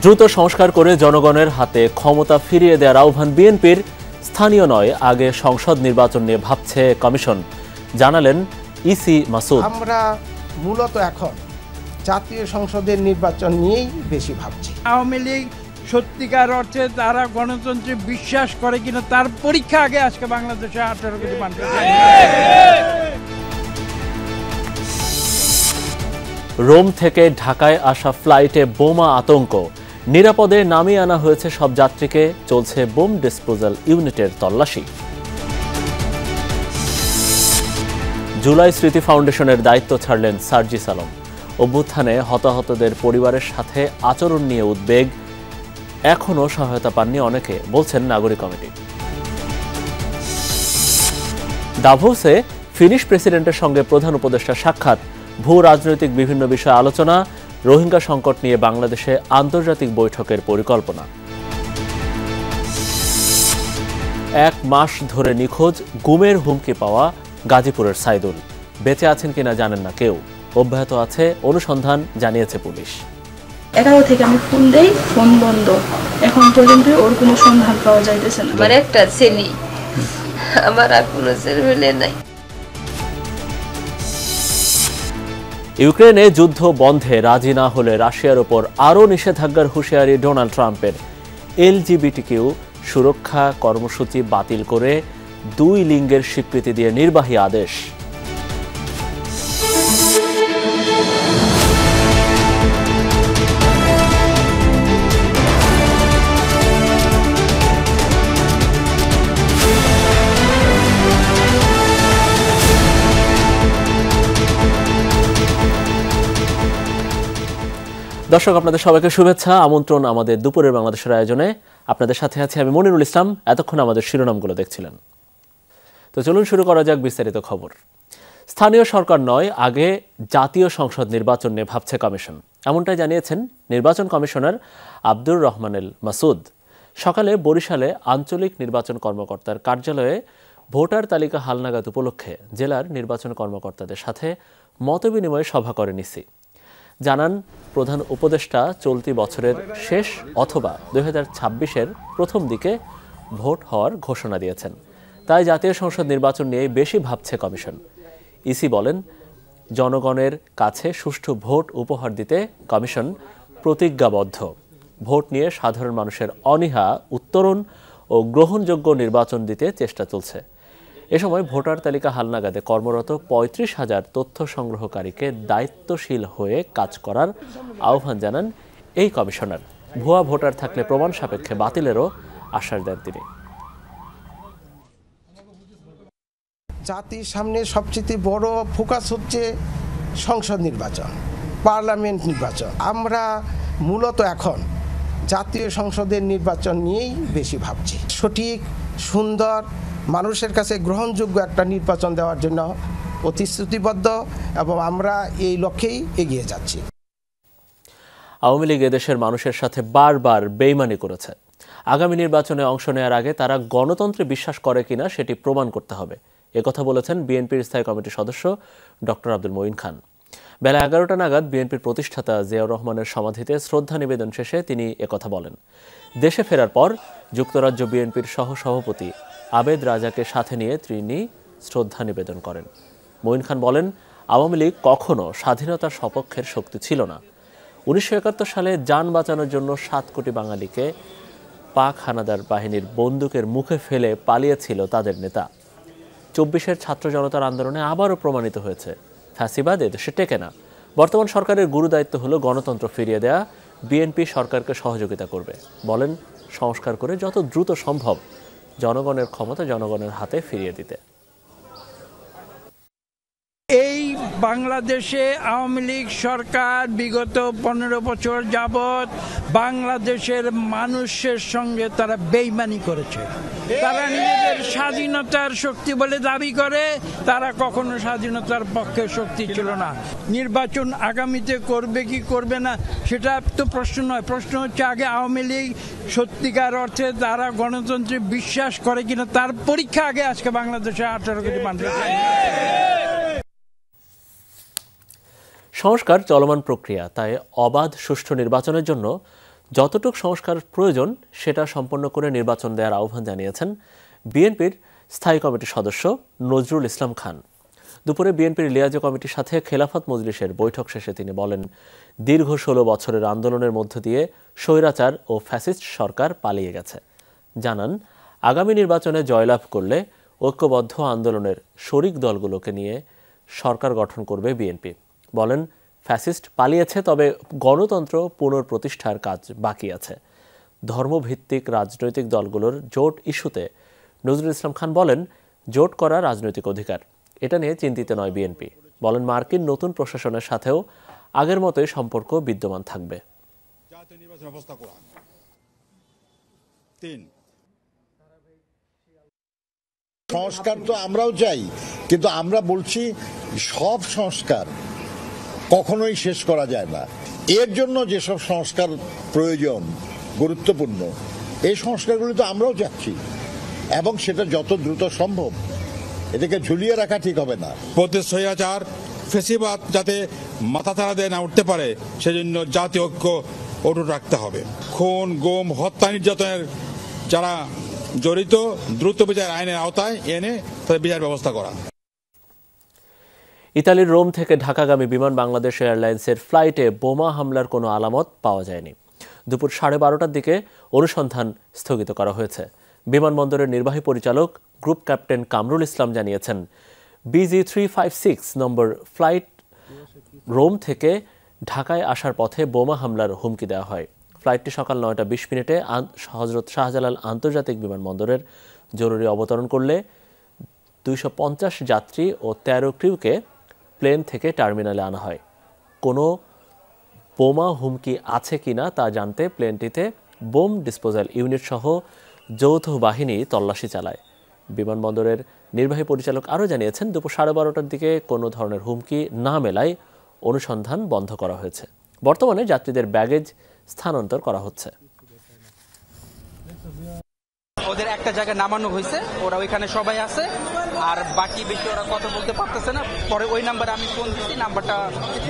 দ্রুত সংস্কার করে জনগণের হাতে ক্ষমতা ফিরিয়ে দেওয়ার আহ্বান বিএনপির। স্থানীয় নয়, আগে সংসদ নির্বাচন নিয়ে ভাবছে কমিশন, জানালেন ইসি মাসুদ। আমরা মূলত এখন জাতীয় সংসদের নির্বাচন নিয়েই বেশি ভাবছি। আওয়ামী লীগ সত্যিকার অর্থে তারা গণতন্ত্রে বিশ্বাস করে কিনা তার পরীক্ষা আগে আজকে বাংলাদেশে 18 কোটি মানুষ। রোম থেকে ঢাকায় আসা ফ্লাইটে বোমা আতঙ্ক, নিরাপদে নামিয়ে আনা হয়েছে সব যাত্রীকে, চলছে বোম ডিসপোজাল ইউনিটের তল্লাশি। জুলাই স্মৃতি ফাউন্ডেশনের দায়িত্ব ছাড়লেন সার্জিস আলম। অভ্যুত্থানে হতাহতদের পরিবারের সাথে আচরণ নিয়ে উদ্বেগ, এখনও সহায়তা পাননি অনেকে, বলছেন নাগরিক কমিটি। দাভোসে ফিনিশ প্রেসিডেন্টের সঙ্গে প্রধান উপদেষ্টার সাক্ষাৎ, ভূ রাজনৈতিক বিভিন্ন বিষয়ে আলোচনা, রোহিঙ্গা সংকট নিয়ে বাংলাদেশে আন্তর্জাতিক বৈঠকের পরিকল্পনা। 1 মাস ধরে নিখোঁজ, গুমের হুমকি পাওয়া গাজীপুরের সাইদুল, বেঁচে আছেন কিনা জানেন না কেউ, অব্যাহত আছে অনুসন্ধান, জানিয়েছে পুলিশ। 11 থেকে আমি ফোন দেই, ফোন বন্ধ, এখন পর্যন্ত ওর কোনো সন্ধান পাওয়া যাইতেছে না। আমার একটা ছেলে, আমার আর কোনো ছেলে নাই। ইউক্রেনে যুদ্ধ বন্ধে রাজি না হলে রাশিয়ার ওপর আরও নিষেধাজ্ঞার হুঁশিয়ারি ডোনাল্ড ট্রাম্পের। এলজিবিটিকিউ সুরক্ষা কর্মসূচি বাতিল করে 2 লিঙ্গের স্বীকৃতি দিয়ে নির্বাহী আদেশ। দর্শক, আপনাদের সবাইকে শুভেচ্ছা, আমন্ত্রণ আমাদের দুপুরের বাংলাদেশের আয়োজনে। আপনাদের সাথে আছি আমি মনিরুল ইসলাম। এতক্ষণ আমাদের শিরোনামগুলো দেখছিলেন, তো চলুন শুরু করা যাক বিস্তারিত খবর। স্থানীয় সরকার নয়, আগে জাতীয় সংসদ নির্বাচন নিয়ে ভাবছে কমিশন, এমনটাই জানিয়েছেন নির্বাচন কমিশনার আব্দুর রহমানুল মাসুদ। সকালে বরিশালে আঞ্চলিক নির্বাচন কর্মকর্তার কার্যালয়ে ভোটার তালিকা হালনাগাদ উপলক্ষে জেলার নির্বাচন কর্মকর্তাদের সাথে মতবিনিময় সভা করেন ইসি। জানান, প্রধান উপদেষ্টা চলতি বছরের শেষ অথবা 2026-এর প্রথম দিকে ভোট হওয়ার ঘোষণা দিয়েছেন, তাই জাতীয় সংসদ নির্বাচন নিয়ে বেশি ভাবছে কমিশন। ইসি বলেন, জনগণের কাছে সুষ্ঠু ভোট উপহার দিতে কমিশন প্রতিজ্ঞাবদ্ধ। ভোট নিয়ে সাধারণ মানুষের অনীহা উত্তরণ ও গ্রহণযোগ্য নির্বাচন দিতে চেষ্টা চলছে। এ সময় ভোটার তালিকা হালনাগাদে কর্মরত 35,000 তথ্য সংগ্রহকারীকে দায়িত্বশীল হয়ে কাজ করার আহ্বান জানান এই কমিশনার। ভুয়া ভোটার থাকলে প্রমাণ সাপেক্ষে বাতিলেরও আশ্বাস দেন তিনি। জাতির সামনে সবচেয়ে বড় ফোকাস হচ্ছে সংসদ নির্বাচন, পার্লামেন্ট নির্বাচন। আমরা মূলত এখন জাতীয় সংসদের নির্বাচন নিয়েই বেশি ভাবছি। সঠিক, সুন্দর, মানুষের কাছে গ্রহণযোগ্য একটা নির্বাচন দেওয়ার জন্য প্রতিশ্রুতিবদ্ধ এবং আমরা এই লক্ষ্যেই এগিয়ে যাচ্ছি। আওয়ামী লীগ এদেশের মানুষের সাথে বারবার বেইমানি করেছে। আগামী নির্বাচনে অংশ নেওয়ার আগে তারা গণতন্ত্রে বিশ্বাস করে কিনা সেটি প্রমাণ করতে হবে, একথা বলেছেন বিএনপির স্থায়ী কমিটির সদস্য ডক্টর আব্দুল মঈন খান। বেলা 11টা নাগাদ বিএনপির প্রতিষ্ঠাতা জিয়াউর রহমানের সমাধিতে শ্রদ্ধা নিবেদন শেষে তিনি একথা বলেন। দেশে ফেরার পর যুক্তরাজ্য বিএনপির সহসভাপতি আবেদ রাজাকে সাথে নিয়ে তিনি শ্রদ্ধা নিবেদন করেন। মঈন খান বলেন, আওয়ামী লীগ কখনো স্বাধীনতার সপক্ষের শক্তি ছিল না। 1971 সালে যান বাঁচানোর জন্য 7 কোটি বাঙালিকে পাক হানাদার বাহিনীর বন্দুকের মুখে ফেলে পালিয়েছিল তাদের নেতা। 24-এর ছাত্র জনতার আন্দোলনে আবারও প্রমাণিত হয়েছে ফ্যাসিবাদ এদেশে টেকে না। বর্তমান সরকারের গুরু দায়িত্ব হলো গণতন্ত্র ফিরিয়ে দেয়া। বিএনপি সরকারকে সহযোগিতা করবে, বলেন সংস্কার করে যত দ্রুত সম্ভব জনগণের ক্ষমতা জনগণের হাতে ফিরিয়ে দিতে। এই বাংলাদেশে আওয়ামী লীগ সরকার বিগত 15 বছর যাবৎ বাংলাদেশের মানুষের সঙ্গে তারা বেইমানি করেছে। তারা নিজেদের স্বাধীনতার শক্তি বলে দাবি করে, তারা কখনো স্বাধীনতার পক্ষে শক্তি ছিল না। নির্বাচন আগামীতে করবে কি করবে না সেটা তো প্রশ্ন নয়, প্রশ্ন হচ্ছে আগে আওয়ামী লীগ সত্যিকার অর্থে তারা গণতন্ত্রে বিশ্বাস করে কিনা তার পরীক্ষা আগে আজকে বাংলাদেশে 18 কোটি মানুষ। সংস্কার চলমান প্রক্রিয়া, তাই অবাধ সুষ্ঠু নির্বাচনের জন্য যতটুক সংস্কার প্রয়োজন সেটা সম্পন্ন করে নির্বাচন দেওয়ার আহ্বান জানিয়েছেন বিএনপির স্থায়ী কমিটির সদস্য নজরুল ইসলাম খান। দুপুরে বিএনপির লিয়াজো কমিটির সাথে খেলাফত মজলিসের বৈঠক শেষে তিনি বলেন, দীর্ঘ 16 বছরের আন্দোলনের মধ্য দিয়ে স্বৈরাচার ও ফ্যাসিস্ট সরকার পালিয়ে গেছে। জানান, আগামী নির্বাচনে জয়লাভ করলে ঐক্যবদ্ধ আন্দোলনের শরিক দলগুলোকে নিয়ে সরকার গঠন করবে বিএনপি। বলেন, ফ্যাসিস্ট পালিয়েছে, তবে গণতন্ত্র পুনঃপ্রতিষ্ঠার কাজ বাকি আছে। ধর্মভিত্তিক রাজনৈতিক দলগুলোর জোট ইস্যুতে নজরুল ইসলাম খান বলেন, জোট করা রাজনৈতিক অধিকার, এটা নিয়ে চিন্তিত নয় বিএনপি। বলেন, মার্কিন নতুন প্রশাসনের সাথেও আগের মতোই সম্পর্ক বিদ্যমান থাকবে। সংস্কার তো আমরাও চাই, কিন্তু আমরা বলছি সব সংস্কার কখনোই শেষ করা যায় না। এর জন্য যেসব সংস্কার প্রয়োজন, গুরুত্বপূর্ণ, এই সংস্কারগুলি তো আমরাও চাচ্ছি, এবং সেটা যত দ্রুত সম্ভব। এটাকে ঝুলিয়ে রাখা ঠিক হবে না। প্রতি স্বৈরাচার ফেসিবাদ যাতে মাথা ছাড়া দিয়ে না উঠতে পারে, সেজন্য জাতীয় ঐক্য অটুট রাখতে হবে। খুন, গুম, হত্যা, নির্যাতনের যারা জড়িত দ্রুত বিচার আইনের আওতায় এনে তাদের বিচার ব্যবস্থা করা। ইতালির রোম থেকে ঢাকাগামী বিমান বাংলাদেশ এয়ারলাইন্সের ফ্লাইটে বোমা হামলার কোনো আলামত পাওয়া যায়নি। দুপুর 12:30টার দিকে অনুসন্ধান স্থগিত করা হয়েছে। বিমানবন্দরের নির্বাহী পরিচালক গ্রুপ ক্যাপ্টেন কামরুল ইসলাম জানিয়েছেন, BG356 নম্বর ফ্লাইট রোম থেকে ঢাকায় আসার পথে বোমা হামলার হুমকি দেওয়া হয়। ফ্লাইটটি সকাল 9টা 20 মিনিটে হযরত শাহজালাল আন্তর্জাতিক বিমানবন্দরের জরুরি অবতরণ করলে 250 যাত্রী ও 13 ক্রিউকে প্লেন থেকে টার্মিনালে আনা হয়। কোনো বোমা হুমকি আছে কিনা তা জানতে প্লেনটিতে বোম ডিসপোজাল ইউনিট সহ যৌথ বাহিনী তল্লাশি চালায়। বিমানবন্দরের নির্বাহী পরিচালক আরও জানিয়েছেন, দুপুর 12:30টার দিকে কোনো ধরনের হুমকি না মেলায় অনুসন্ধান বন্ধ করা হয়েছে। বর্তমানে যাত্রীদের ব্যাগেজ স্থানান্তর করা হচ্ছে। ওদের একটা জায়গায় নামানো হয়েছে, ওরা ওইখানে সবাই আছে, আর বাকি বেশি ওরা কথা বলতে পারতেছে না। পরে ওই নাম্বারে আমি ফোন দিচ্ছি, নাম্বারটা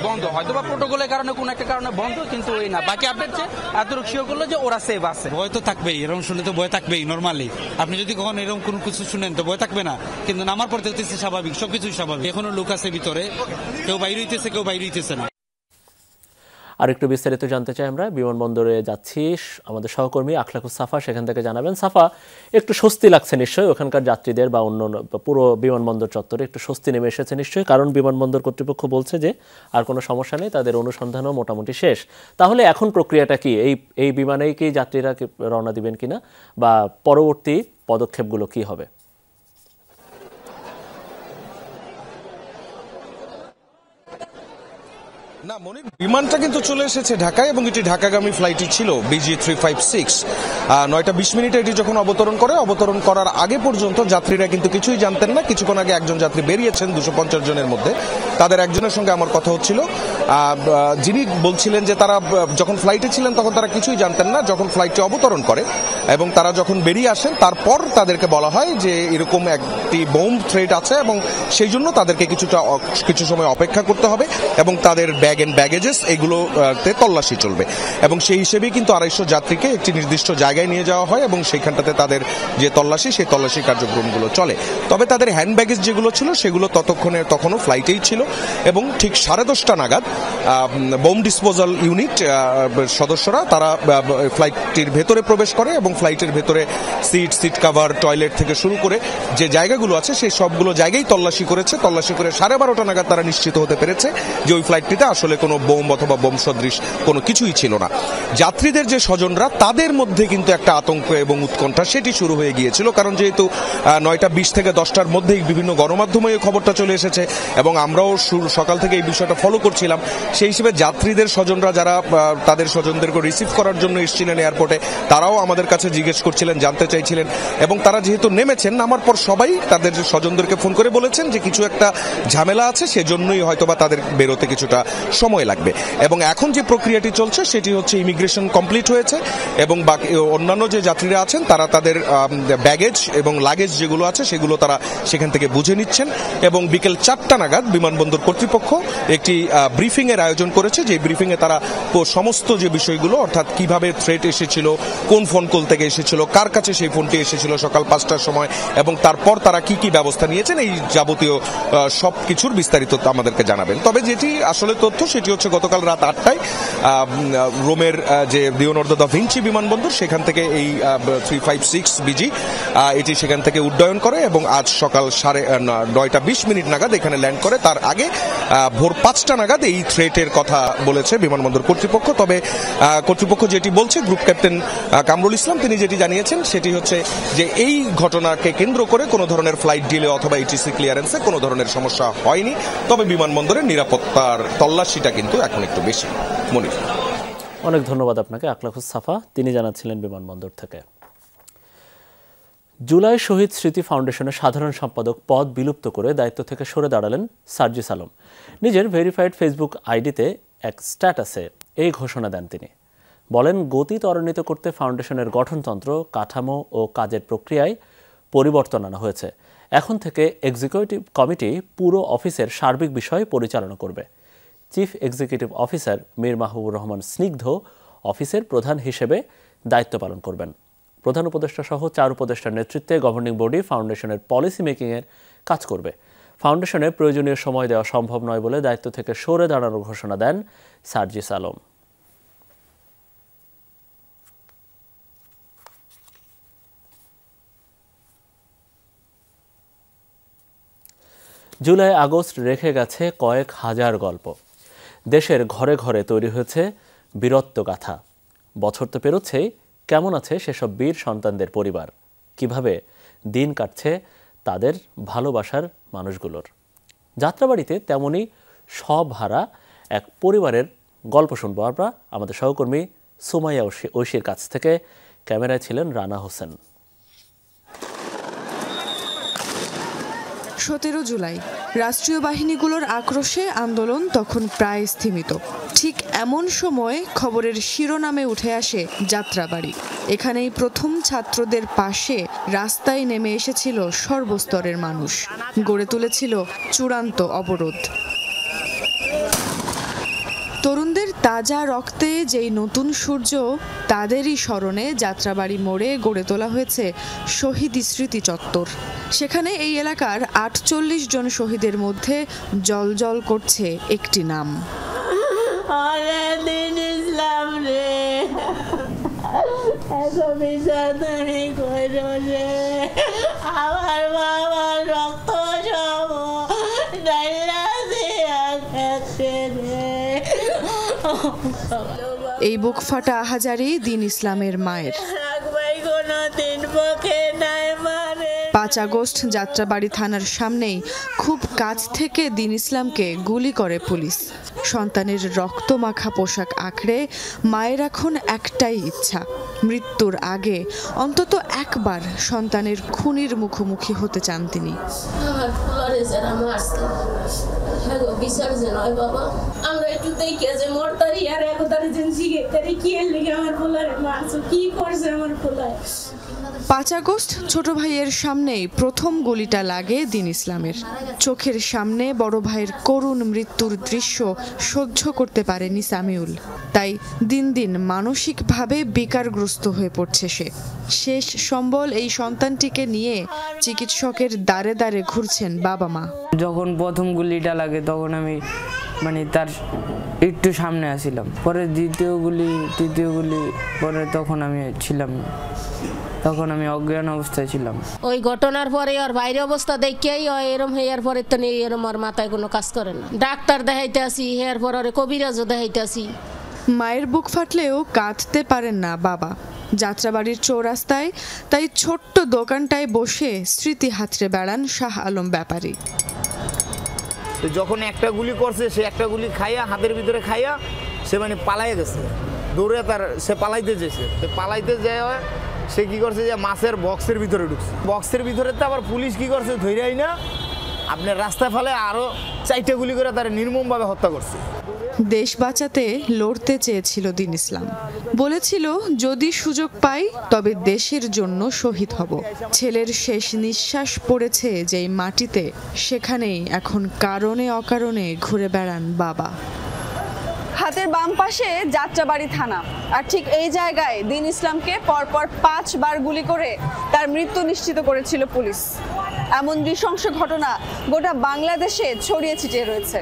বন্ধ, হয়তো বা প্রোটোকলের কারণে কোনো একটা কারণে বন্ধ, কিন্তু ওই না বাকি আপডেট যে এতটুকু শিওর করলো যে ওরা সেভ আছে। ভয় তো থাকবেই, এরকম শুনে তো ভয় থাকবেই নর্মালি। আপনি যদি কখনো এরকম কোনো কিছু শুনেন তো ভয় থাকবে না, কিন্তু নামার পর দেখতেছে স্বাভাবিক, সবকিছুই স্বাভাবিক। এখনো লোক আছে ভিতরে, কেউ বাইরে হইতেছে, কেউ বাইরে হইতেছে না। আর একটু বিস্তারিত জানতে চাই আমরা। বিমানবন্দরে যাচ্ছি, আমাদের সহকর্মী আখলাকুস সাফা সেখান থেকে জানাবেন। সাফা, একটু স্বস্তি লাগছে নিশ্চয়ই ওখানকার যাত্রীদের বা অন্য পুরো বিমানবন্দর চত্বরে একটু স্বস্তি নেমে এসেছে নিশ্চয়ই, কারণ বিমানবন্দর কর্তৃপক্ষ বলছে যে আর কোনো সমস্যা নেই, তাদের অনুসন্ধানও মোটামুটি শেষ। তাহলে এখন প্রক্রিয়াটা কি? এই বিমানেই কি যাত্রীরা রওনা দিবেন কিনা, বা পরবর্তী পদক্ষেপগুলো কি হবে? না মনির, বিমানটা কিন্তু চলে এসেছে ঢাকায় এবং এটি ঢাকাগামী ফ্লাইটই ছিল BG356। 9টা 20 মিনিটে এটি যখন অবতরণ করার আগে পর্যন্ত যাত্রীরা কিন্তু কিছুই জানতেন না। কিছুক্ষণ আগে একজন যাত্রী বেরিয়েছেন 250 জনের মধ্যে, তাদের একজনের সঙ্গে আমার কথা হচ্ছিল, যিনি বলছিলেন যে তারা যখন ফ্লাইটে ছিলেন তখন তারা কিছুই জানতেন না। যখন ফ্লাইটটি অবতরণ করে এবং তারা যখন বেরিয়ে আসেন, তারপর তাদেরকে বলা হয় যে এরকম একটি বোম থ্রেট আছে এবং সেই জন্য তাদেরকে কিছু সময় অপেক্ষা করতে হবে এবং তাদের ব্যাগ এন্ড ব্যাগেজেস এগুলোতে তল্লাশি চলবে। এবং সেই হিসেবেই কিন্তু 250 যাত্রীকে একটি নির্দিষ্ট জায়গায় নিয়ে যাওয়া হয় এবং সেইখানটাতে তাদের যে তল্লাশি, সেই তল্লাশি কার্যক্রমগুলো চলে। তবে তাদের হ্যান্ড ব্যাগেজ যেগুলো ছিল সেগুলো তখনও ফ্লাইটেই ছিল এবং ঠিক 10:30 নাগাদ বোম ডিসপোজাল ইউনিট সদস্যরা তারা ফ্লাইটটির ভেতরে প্রবেশ করে এবং ফ্লাইটের ভেতরে সিট কাভার, টয়লেট থেকে শুরু করে যে জায়গাগুলো আছে সেই সবগুলো জায়গায় তল্লাশি করে 12:30 নাগাদ তারা নিশ্চিত হতে পেরেছে যে ওই ফ্লাইটটিতে আসলে কোনো বোম অথবা বোম সদৃশ কোনো কিছুই ছিল না। যাত্রীদের যে স্বজনরা, তাদের মধ্যে কিন্তু একটা আতঙ্ক এবং উৎকণ্ঠা সেটি শুরু হয়ে গিয়েছিল, কারণ যেহেতু 9টা 20 থেকে 10টার মধ্যেই বিভিন্ন গণমাধ্যমে এই খবরটা চলে এসেছে এবং আমরাও সকাল থেকে এই বিষয়টা ফলো করছিলাম। সেই হিসেবে যাত্রীদের স্বজনরা যারা তাদের স্বজনদেরকে রিসিভ করার জন্য এসেছিলেন এয়ারপোর্টে, তারাও আমাদের কাছে জিজ্ঞেস করছিলেন, জানতে চাইছিলেন। এবং তারা যেহেতু নেমেছেন, নামার পর সবাই তাদের স্বজনদেরকে ফোন করে বলেছেন যে কিছু একটা ঝামেলা আছে, সেজন্যই হয়তোবা তাদের বেরোতে কিছুটা সময় লাগবে। এবং এখন যে প্রক্রিয়াটি চলছে সেটি হচ্ছে ইমিগ্রেশন কমপ্লিট হয়েছে এবং বাকি অন্যান্য যে যাত্রীরা আছেন তারা তাদের ব্যাগেজ এবং লাগেজ যেগুলো আছে সেগুলো তারা সেখান থেকে বুঝে নিচ্ছেন এবং বিকেল 4টা নাগাদ বিমানবন্দর কর্তৃপক্ষ একটি ব্রিফিং এর আয়োজন করেছে। যে ব্রিফিং এ তারা সমস্ত যে বিষয়গুলো অর্থাৎ কিভাবে থ্রেট এসেছিল, কোন ফোন কল থেকে এসেছিল, কার কাছে সেই ফোনটি এসেছিল সকাল 5টার সময় এবং তারপর তারা কি কি ব্যবস্থা নিয়েছেন এই যাবতীয় সবকিছুর বিস্তারিত আমাদেরকে জানাবেন। তবে যেটি আসলে তথ্য সেটি হচ্ছে গতকাল রাত 8টায় রোমের যে লিওনার্দো দা ভিঞ্চি বিমানবন্দর সেখান থেকে এই 356 বিজি এটি সেখান থেকে উড্ডয়ন করে এবং আজ সকাল 9:20 নাগাদ এখানে ল্যান্ড করে। তার আগে ভোর 5টা নাগাদ এই থ্রেটের কথা বলেছে বিমানবন্দর কর্তৃপক্ষ। তবে কর্তৃপক্ষ যেটি বলছে, গ্রুপ ক্যাপ্টেন কামরুল ইসলাম তিনি যেটি জানিয়েছেন সেটি হচ্ছে যে এই ঘটনাকে কেন্দ্র করে কোনো ধরনের ফ্লাইট ডিলে অথবা ইটিসি ক্লিয়ারেন্সে কোনো ধরনের সমস্যা হয়নি। তবে বিমানবন্দরের নিরাপত্তার তল্লাশিটা কিন্তু এখন একটু বেশি। মনির, অনেক ধন্যবাদ আপনাকে। আকলাখুস সাফা তিনি জানাচ্ছিলেন বিমানবন্দর থেকে। জুলাই শহীদ স্মৃতি ফাউন্ডেশনের সাধারণ সম্পাদক পদ বিলুপ্ত করে দায়িত্ব থেকে সরে দাঁড়ালেন সার্জিস আলম। নিজের ভেরিফাইড ফেসবুক আইডিতে এক স্ট্যাটাসে এই ঘোষণা দেন তিনি। বলেন, গতি ত্বরান্বিত করতে ফাউন্ডেশনের গঠনতন্ত্র, কাঠামো ও কাজের প্রক্রিয়ায় পরিবর্তন আনা হয়েছে। এখন থেকে এক্সিকিউটিভ কমিটি পুরো অফিসের সার্বিক বিষয় পরিচালনা করবে। Chief executive officer Mir Mahbubur Rahman স্নিগ্ধ অফিসের প্রধান হিসেবে দায়িত্ব পালন করবেন। প্রধান উপদেষ্টা সহ 4 উপদেষ্টার নেতৃত্বে গভর্নিং বডি ফাউন্ডেশনের পলিসি মেকিংয়ের কাজ করবে। ফাউন্ডেশনে প্রয়োজনীয় সময় দেওয়া সম্ভব নয় বলে দায়িত্ব থেকে সরে দাঁড়ানোর ঘোষণা দেন সার্জিস আলম। জুলাই আগস্ট রেখে গেছে কয়েক হাজার গল্প। দেশের ঘরে ঘরে তৈরি হয়েছে বীরত্বগাথা। বছর তো পেরোচ্ছেই, কেমন আছে সেসব বীর সন্তানদের পরিবার, কিভাবে দিন কাটছে তাদের ভালোবাসার মানুষগুলোর। যাত্রাবাড়িতে তেমনই সব হারা এক পরিবারের গল্প শুনবো আমরা আমাদের সহকর্মী সুমাইয়া ঐশীর কাছ থেকে। ক্যামেরায় ছিলেন রানা হোসেন। 17 জুলাই রাষ্ট্রীয় বাহিনীগুলোর আক্রোশে আন্দোলন তখন প্রায় স্থিমিত। ঠিক এমন সময় খবরের শিরোনামে উঠে আসে যাত্রাবাড়ি। এখানেই প্রথম ছাত্রদের পাশে রাস্তায় নেমে এসেছিল সর্বস্তরের মানুষ, গড়ে তুলেছিল চূড়ান্ত অবরোধ। তরুণদের তাজা রক্তে যেই নতুন সূর্য, তাদেরই স্মরণে যাত্রাবাড়ি মোড়ে গড়ে তোলা হয়েছে শহীদ স্মৃতি চত্বর। সেখানে এই এলাকার 48 জন শহীদের মধ্যে জ্বলজ্বল করছে একটি নাম, ইসলাম রে। আমার বাবার রক্ত এই বুক ফাটা আহাজারি দিন ইসলামের মায়ের। 5 আগস্ট যাত্রাবাড়ি থানার সামনেই খুব কাছ থেকে দিন ইসলামকে গুলি করে পুলিশ। সন্তানের রক্তমাখা পোশাক আঁকড়ে মায়ের এখন একটাই ইচ্ছা, মৃত্যুর আগে অন্তত একবার সন্তানের খুনির মুখোমুখি হতে চান তিনি। আমরা একটু দেখে যে মরতারি আর একতারি যেন জিগে তারি কি এর লাগি আমার পোলারে মারছো, কি করছে আমার পোলায়। 5 আগস্ট ছোট ভাইয়ের সামনেই প্রথম গুলিটা লাগে দিন ইসলামের। চোখের সামনে বড় ভাইয়ের করুণ মৃত্যুর দৃশ্য সহ্য করতে পারেনি সামিউল। তাই দিন দিন মানসিকভাবে বিকারগ্রস্ত হয়ে পড়ছে সে। শেষ সম্বল এই সন্তানটিকে নিয়ে চিকিৎসকের দ্বারে দ্বারে ঘুরছেন বাবা মা। যখন প্রথম গুলিটা লাগে তখন আমি তার একটু সামনে আসছিলাম, পরে দ্বিতীয় গুলি, তৃতীয় গুলি, পরে তখন আমি ছিলাম, তখন আমি অজ্ঞান অবস্থায় ছিলাম। ওই ঘটনার পরে আর বাইরে অবস্থা দেখেই এরম হেয়ার পরে তো নেই, এরম আর মাথায় কোনো কাজ করে না। ডাক্তার দেখাইতে আসি, হেয়ার পর কবিরাজও দেখাইতে আসি। মায়ের বুক ফাটলেও কাঁদতে পারেন না বাবা। যাত্রাবাড়ির চৌরাস্তায় তাই ছোট্ট দোকানটায় বসে স্মৃতি হাতড়ে বেড়ান শাহ আলম ব্যাপারী। যখন একটা গুলি করছে, সে একটা গুলি খাইয়া হাতের ভিতরে খাইয়া সে পালাই গেছে, দৌড়ে সে পালাইতে যেছে। পালাইতে যায় সে কি করছে যে মাছের বক্সের ভিতরে ঢুকছে। বক্সের ভিতরে তো আবার পুলিশ কি করছে, ধৈরাই না আপনার রাস্তায় ফেলে আরো 4টা গুলি করে তারা নির্মমভাবে হত্যা করছে। দেশ বাঁচাতে লড়তে চেয়েছিল দীন ইসলাম, বলেছিল যদি সুযোগ পাই তবে দেশের জন্য শহীদ হব। ছেলের শেষ নিঃশ্বাস পড়েছে যেই মাটিতে, সেখানেই এখন কারণে অকারণে ঘুরে বেড়ান বাবা। হাতের বাম পাশে যাত্রাবাড়ি থানা, আর ঠিক এই জায়গায় দীন ইসলামকে পরপর 5 বার গুলি করে তার মৃত্যু নিশ্চিত করেছিল পুলিশ। এমন নৃশংস ঘটনা গোটা বাংলাদেশে ছড়িয়ে ছিটিয়ে রয়েছে।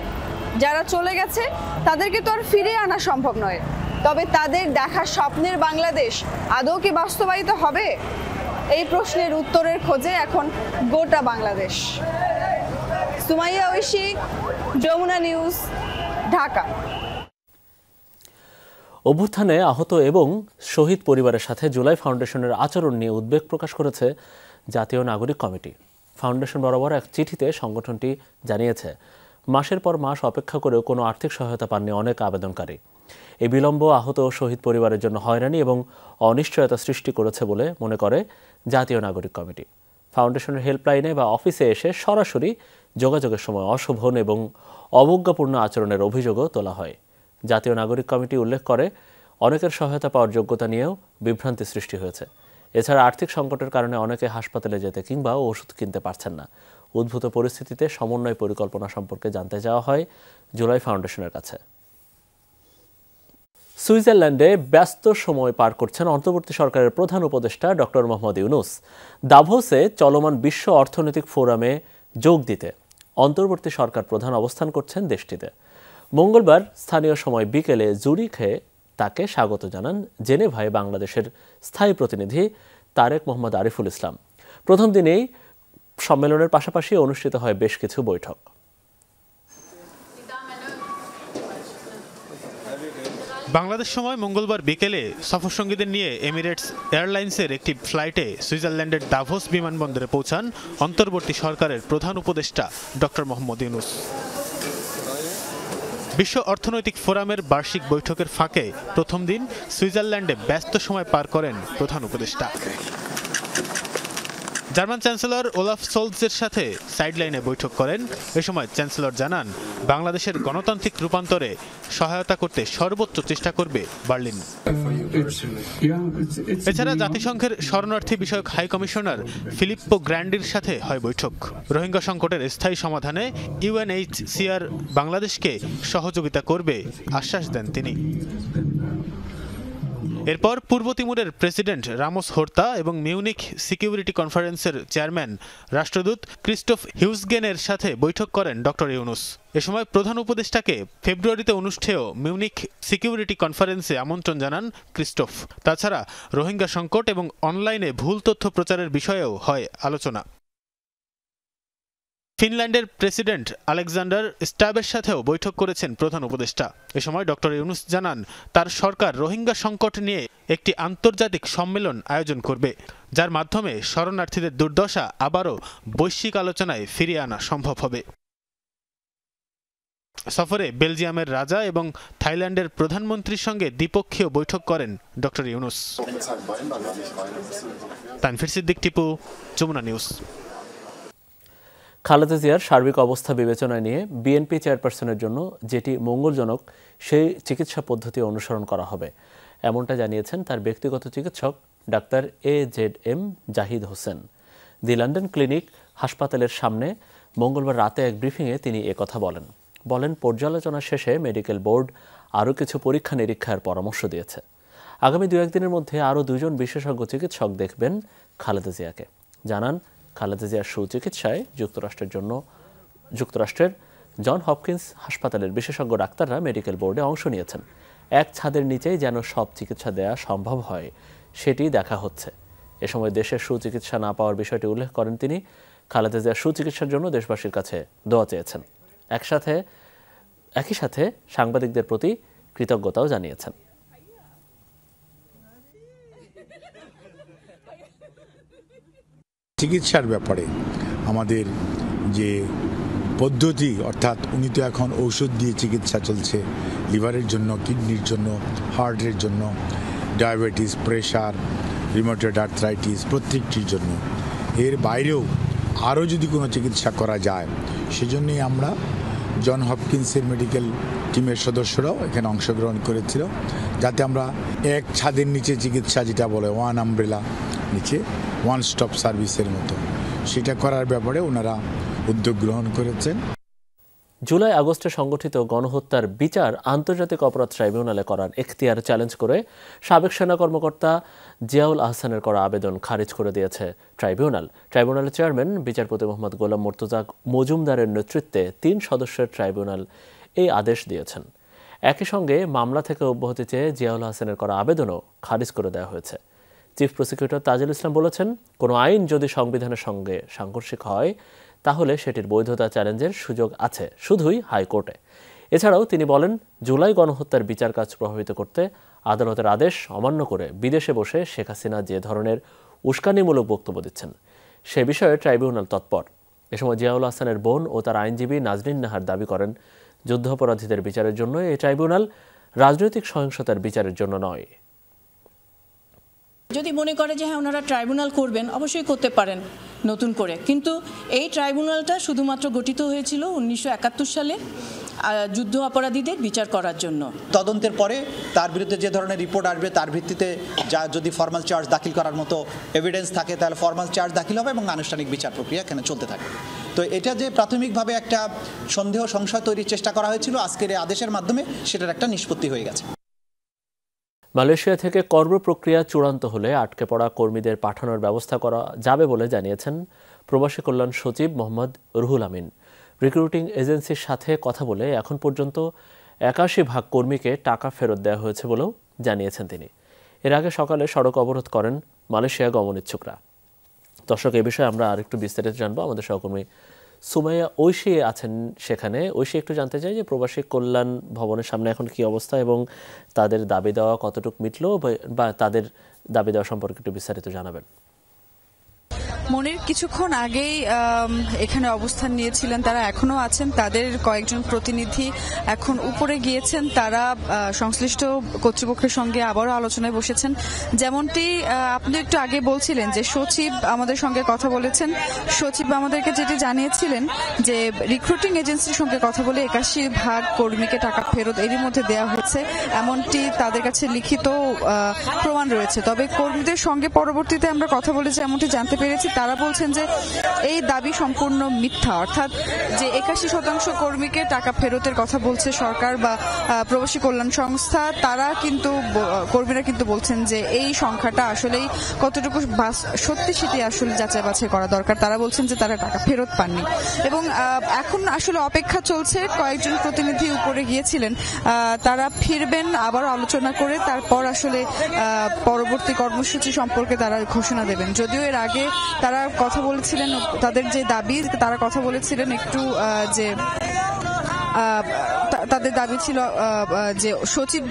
যারা চলে গেছে তাদেরকে তো আর ফিরিয়ে আনা সম্ভব নয়, তবে তাদের দেখা স্বপ্নের বাংলাদেশ আদৌ কি বাস্তবায়িত হবে? এই প্রশ্নের উত্তরের খোঁজে এখন গোটা বাংলাদেশ। সুমাইয়া ঐশী, যমুনা নিউজ, ঢাকা। অভ্যুত্থানে আহত এবং শহীদ পরিবারের সাথে জুলাই ফাউন্ডেশনের আচরণ নিয়ে উদ্বেগ প্রকাশ করেছে জাতীয় নাগরিক কমিটি। ফাউন্ডেশন বরাবর এক চিঠিতে সংগঠনটি জানিয়েছে, মাসের পর মাস অপেক্ষা করেও কোনো আর্থিক সহায়তা পাননি অনেক আবেদনকারী। এই বিলম্ব আহত ও শহীদ পরিবারের জন্য হয়রানি এবং অনিশ্চয়তা সৃষ্টি করেছে বলে মনে করে জাতীয় নাগরিক কমিটি। ফাউন্ডেশনের হেল্পলাইনে বা অফিসে এসে সরাসরি যোগাযোগের সময় অশোভন এবং অবজ্ঞাপূর্ণ আচরণের অভিযোগও তোলা হয়। জাতীয় নাগরিক কমিটি উল্লেখ করে, অনেকের সহায়তা পাওয়ার যোগ্যতা নিয়েও বিভ্রান্তি সৃষ্টি হয়েছে। এছাড়া আর্থিক সংকটের কারণে অনেকে হাসপাতালে যেতে কিংবা ওষুধ কিনতে পারছেন না। উদ্ভূত পরিস্থিতিতে সমন্বয় পরিকল্পনা সম্পর্কে জানতে চাওয়া হয় জুলাই ফাউন্ডেশনের কাছে। সুইজারল্যান্ডে ব্যস্ত সময় পার করছেন অন্তর্বর্তী সরকারের প্রধান উপদেষ্টা ডক্টর মোহাম্মদ ইউনূস। দাভোসে চলমান বিশ্ব অর্থনৈতিক ফোরামে যোগ দিতে অন্তর্বর্তী সরকার প্রধান অবস্থান করছেন দেশটিতে। মঙ্গলবার স্থানীয় সময় বিকেলে জুরিখে তাকে স্বাগত জানান জেনেভায় বাংলাদেশের স্থায়ী প্রতিনিধি তারেক মোহাম্মদ আরিফুল ইসলাম। প্রথম দিনেই সম্মেলনের পাশাপাশি অনুষ্ঠিত হয় বেশ কিছু বৈঠক। বাংলাদেশ সময় মঙ্গলবার বিকেলে সফরসঙ্গীদের নিয়ে এমিরেটস এয়ারলাইন্সের একটি ফ্লাইটে সুইজারল্যান্ডের দাভোস বিমানবন্দরে পৌঁছান অন্তর্বর্তী সরকারের প্রধান উপদেষ্টা ডক্টর মোহাম্মদ ইউনূস। বিশ্ব অর্থনৈতিক ফোরামের বার্ষিক বৈঠকের ফাঁকে প্রথম দিন সুইজারল্যান্ডে ব্যস্ত সময় পার করেন প্রধান উপদেষ্টা। জার্মান চ্যান্সেলর ওলাফ সোলৎসের সাথে সাইডলাইনে বৈঠক করেন। এ সময় চ্যান্সেলর জানান, বাংলাদেশের গণতান্ত্রিক রূপান্তরে সহায়তা করতে সর্বোচ্চ চেষ্টা করবে বার্লিন। এছাড়া জাতিসংঘের শরণার্থী বিষয়ক হাই কমিশনার ফিলিপ্পো গ্র্যান্ডির সাথে হয় বৈঠক। রোহিঙ্গা সংকটের স্থায়ী সমাধানে ইউএনএইচসিআর বাংলাদেশকে সহযোগিতা করবে আশ্বাস দেন তিনি। এরপর পূর্ব তিমুরের প্রেসিডেন্ট রামোস হোর্তা এবং মিউনিখ সিকিউরিটি কনফারেন্সের চেয়ারম্যান রাষ্ট্রদূত ক্রিস্টোফ হিউজগেনের সাথে বৈঠক করেন ডক্টর ইউনূস। এ সময় প্রধান উপদেষ্টাকে ফেব্রুয়ারিতে অনুষ্ঠেয় মিউনিখ সিকিউরিটি কনফারেন্সে আমন্ত্রণ জানান ক্রিস্টোফ। তাছাড়া রোহিঙ্গা সংকট এবং অনলাইনে ভুল তথ্য প্রচারের বিষয়েও হয় আলোচনা। ফিনল্যান্ডের প্রেসিডেন্ট আলেকজান্ডার স্টাবের সাথেও বৈঠক করেছেন প্রধান উপদেষ্টা। এ সময় ডক্টর ইউনূস জানান, তার সরকার রোহিঙ্গা সংকট নিয়ে একটি আন্তর্জাতিক সম্মেলন আয়োজন করবে, যার মাধ্যমে শরণার্থীদের দুর্দশা আবারও বৈশ্বিক আলোচনায় ফিরিয়ে আনা সম্ভব হবে। সফরে বেলজিয়ামের রাজা এবং থাইল্যান্ডের প্রধানমন্ত্রীর সঙ্গে দ্বিপক্ষীয় বৈঠক করেন ডক্টর ইউনূস। তানফির সিদ্দিক টিপু, যমুনা নিউজ। খালেদা জিয়ার সার্বিক অবস্থা বিবেচনায় নিয়ে বিএনপি চেয়ারপারসনের জন্য যেটি মঙ্গলজনক সেই চিকিৎসা পদ্ধতি অনুসরণ করা হবে, এমনটা জানিয়েছেন তার ব্যক্তিগত চিকিৎসক ডাক্তার AZM জাহিদ হোসেন। দি লন্ডন ক্লিনিক হাসপাতালের সামনে মঙ্গলবার রাতে এক ব্রিফিংয়ে তিনি একথা বলেন পর্যালোচনা শেষে মেডিকেল বোর্ড আরও কিছু পরীক্ষা নিরীক্ষার পরামর্শ দিয়েছে। আগামী 2-1 দিনের মধ্যে আরও 2 জন বিশেষজ্ঞ চিকিৎসক দেখবেন খালেদা জিয়াকে। জানান, খালেদা জিয়ার সুচিকিৎসায় যুক্তরাষ্ট্রের জন হপকিন্স হাসপাতালের বিশেষজ্ঞ ডাক্তাররা মেডিকেল বোর্ডে অংশ নিয়েছেন। এক ছাদের নিচেই যেন সব চিকিৎসা দেয়া সম্ভব হয় সেটি দেখা হচ্ছে। এ সময় দেশের সুচিকিৎসা না পাওয়ার বিষয়টি উল্লেখ করেন তিনি। খালেদা জিয়ার সুচিকিৎসার জন্য দেশবাসীর কাছে দোয়া চেয়েছেন। একই সাথে সাংবাদিকদের প্রতি কৃতজ্ঞতাও জানিয়েছেন। চিকিৎসার ব্যাপারে আমাদের যে পদ্ধতি, অর্থাৎ উনি তো এখন ঔষধ দিয়ে চিকিৎসা চলছে লিভারের জন্য, কিডনির জন্য, হার্টের জন্য, ডায়াবেটিস, প্রেশার, রিউমাটয়েড আর্থ্রাইটিস প্রত্যেকটির জন্য। এর বাইরেও আরও যদি কোনো চিকিৎসা করা যায় সেজন্যই আমরা জন হপকিন্সের মেডিকেল টিমের সদস্যরাও এখানে অংশগ্রহণ করেছিল, যাতে আমরা এক ছাদের নিচে চিকিৎসা, যেটা বলে ওয়ান আমব্রেলা নিচে ওয়ান স্টপ সার্ভিসের মতো, সেটা করার ব্যাপারে ওনারা উদ্যোগ গ্রহণ করেছেন। জুলাই আগস্টে সংগঠিত গণহত্যার বিচার আন্তর্জাতিক অপরাধ ট্রাইব্যুনালে করার এখতিয়ার চ্যালেঞ্জ করে সাবেক সেনা কর্মকর্তা জিয়াউল আহসানের করা আবেদন খারিজ করে দিয়েছে ট্রাইব্যুনাল। ট্রাইব্যুনালের চেয়ারম্যান বিচারপতি মোহাম্মদ গোলাম মুর্তজা মজুমদারের নেতৃত্বে 3 সদস্যের ট্রাইব্যুনাল এই আদেশ দিয়েছেন। একই সঙ্গে মামলা থেকে অব্যাহতি চেয়ে জিয়াউল আহসানের করা আবেদনও খারিজ করে দেওয়া হয়েছে। চিফ প্রসিকিউটর তাজুল ইসলাম বলেছেন, কোনো আইন যদি সংবিধানের সঙ্গে সাংঘর্ষিক হয় তাহলে সেটির বৈধতা চ্যালেঞ্জের সুযোগ আছে শুধুই হাইকোর্টে। এছাড়াও তিনি বলেন, জুলাই গণহত্যার বিচার কাজ প্রভাবিত করতে আদালতের আদেশ অমান্য করে বিদেশে বসে শেখ হাসিনা যে ধরনের উস্কানিমূলক বক্তব্য দিচ্ছেন সে বিষয়ে ট্রাইব্যুনাল তৎপর। এ সময় জিয়াউল হাসানের বোন ও তার আইনজীবী নাজনীন নাহার দাবি করেন, যুদ্ধাপরাধীদের বিচারের জন্য এই ট্রাইব্যুনাল রাজনৈতিক সহিংসতার বিচারের জন্য নয়। যদি মনে করে যে হ্যাঁ ওনারা ট্রাইব্যুনাল করবেন, অবশ্যই করতে পারেন নতুন করে, কিন্তু এই ট্রাইব্যুনালটা শুধুমাত্র গঠিত হয়েছিল 1971 সালে যুদ্ধ অপরাধীদের বিচার করার জন্য। তদন্তের পরে তার বিরুদ্ধে যে ধরনের রিপোর্ট আসবে তার ভিত্তিতে যা যদি ফর্মাল চার্জ দাখিল করার মতো এভিডেন্স থাকে তাহলে ফর্মাল চার্জ দাখিল হবে এবং আনুষ্ঠানিক বিচার প্রক্রিয়া এখানে চলতে থাকে। তো এটা যে প্রাথমিকভাবে একটা সন্দেহ সংশয় তৈরির চেষ্টা করা হয়েছিল, আজকের এই আদেশের মাধ্যমে সেটার একটা নিষ্পত্তি হয়ে গেছে। মালয়েশিয়া থেকে কর্মপ্রক্রিয়া চূড়ান্ত হলে আটকে পড়া কর্মীদের পাঠানোর ব্যবস্থা করা যাবে বলে জানিয়েছেন প্রবাসী কল্যাণ সচিব মোহাম্মদ রুহুল আমিন। রিক্রুটিং এজেন্সির সাথে কথা বলে এখন পর্যন্ত 81% কর্মীকে টাকা ফেরত দেওয়া হয়েছে বলেও জানিয়েছেন তিনি। এর আগে সকালে সড়ক অবরোধ করেন মালয়েশিয়া গমন ইচ্ছুকরা। দর্শক, এ বিষয়ে আমরা আরেকটু বিস্তারিত জানবো। আমাদের সহকর্মী সুমাইয়া ঐশী আছেন সেখানে। ঐশী, একটু জানতে চাই যে প্রবাসী কল্যাণ ভবনের সামনে এখন কি অবস্থা এবং তাদের দাবি দেওয়া কতটুকু মিটলো, বা তাদের দাবি দেওয়া সম্পর্কে একটু বিস্তারিত জানাবেন। মনির কিছুক্ষণ আগেই এখানে অবস্থান নিয়েছিলেন, তারা এখনো আছেন। তাদের কয়েকজন প্রতিনিধি এখন উপরে গিয়েছেন, তারা সংশ্লিষ্ট কর্তৃপক্ষের সঙ্গে আবারও আলোচনায় বসেছেন। যেমনটি আপনি একটু আগে বলছিলেন যে সচিব আমাদের সঙ্গে কথা বলেছেন, সচিব আমাদেরকে যেটি জানিয়েছিলেন যে রিক্রুটিং এজেন্সির সঙ্গে কথা বলে 81% কর্মীকে টাকা ফেরত এরই মধ্যে দেওয়া হয়েছে, এমনটি তাদের কাছে লিখিত প্রমাণ রয়েছে। তবে কর্মীদের সঙ্গে পরবর্তীতে আমরা কথা বলেছি, এমনটি জানতে পেরেছি তারা বলছেন যে এই দাবি সম্পূর্ণ মিথ্যা, অর্থাৎ যে 81% কর্মীকে টাকা ফেরতের কথা বলছে সরকার বা প্রবাসী কল্যাণ সংস্থা, কর্মীরা কিন্তু বলছেন যে এই সংখ্যাটা আসলেই কতটুকু সত্যি সেটি আসলে যাচাই বাছাই করা দরকার। তারা বলছেন যে তারা টাকা ফেরত পাননি এবং এখন আসলে অপেক্ষা চলছে। কয়েকজন প্রতিনিধি উপরে গিয়েছিলেন, তারা ফিরবেন আবার আলোচনা করে, তারপর আসলে পরবর্তী কর্মসূচি সম্পর্কে তারা ঘোষণা দেবেন। যদিও এর আগে তারা কথা বলেছিলেন, তাদের যে দাবি তারা কথা বলেছিলেন একটু যে তাদের দাবি ছিল যে সচিব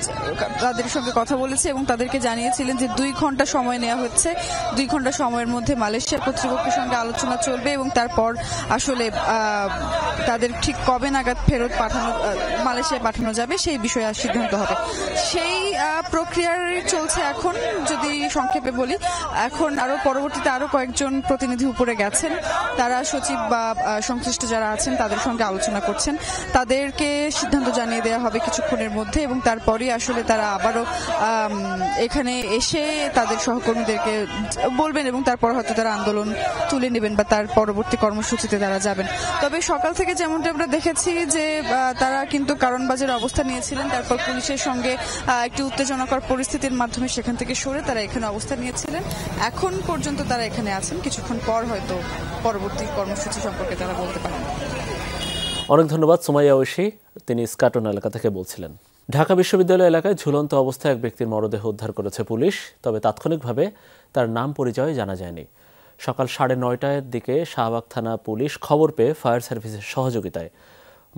তাদের সঙ্গে কথা বলেছে এবং তাদেরকে জানিয়েছিলেন যে 2 ঘন্টা সময় নেওয়া হচ্ছে, 2 ঘন্টা সময়ের মধ্যে মালয়েশিয়া কর্তৃপক্ষের সঙ্গে আলোচনা চলবে এবং তারপর আসলে তাদের ঠিক কবে নাগাদ ফেরত মালয়েশিয়া পাঠানো যাবে সেই বিষয়ে সিদ্ধান্ত হবে। সেই প্রক্রিয়ার চলছে এখন। যদি সংক্ষেপে বলি, এখন পরবর্তীতে আরো কয়েকজন প্রতিনিধি উপরে গেছেন, তারা সচিব বা সংশ্লিষ্ট যারা আছেন তাদের সঙ্গে আলোচনা করছেন। তাদেরকে সিদ্ধান্ত জানিয়ে দেওয়া হবে কিছুক্ষণের মধ্যে এবং তারপরে আসলে তারা আবারও এখানে এসে তাদের সহকর্মীদেরকে বলবেন এবং তারপর হয়তো তারা আন্দোলন তুলে নেবেন বা তার পরবর্তী কর্মসূচিতে তারা যাবেন। তবে সকাল থেকে যেমনটা আমরা দেখেছি যে তারা কিন্তু কারণবাজারে অবস্থান নিয়েছিলেন, তারপর পুলিশের সঙ্গে একটি উত্তেজনাকর পরিস্থিতির মাধ্যমে সেখান থেকে সরে তারা এখানে অবস্থান নিয়েছিলেন। এখন পর্যন্ত তারা এখানে আছেন, কিছুক্ষণ পর হয়তো পরবর্তী কর্মসূচি সম্পর্কে তারা বলতে পারেন। অনেক ধন্যবাদ সুমাইয়া ঐশী, তিনি স্কাটন এলাকা থেকে বলছিলেন। ঢাকা বিশ্ববিদ্যালয় এলাকায় ঝুলন্ত অবস্থায় এক ব্যক্তির মরদেহ উদ্ধার করেছে পুলিশ, তবে তাৎক্ষণিকভাবে তার নাম পরিচয় জানা যায়নি। সকাল 9:30টার দিকে শাহবাগ থানা পুলিশ খবর পেয়ে ফায়ার সার্ভিসের সহযোগিতায়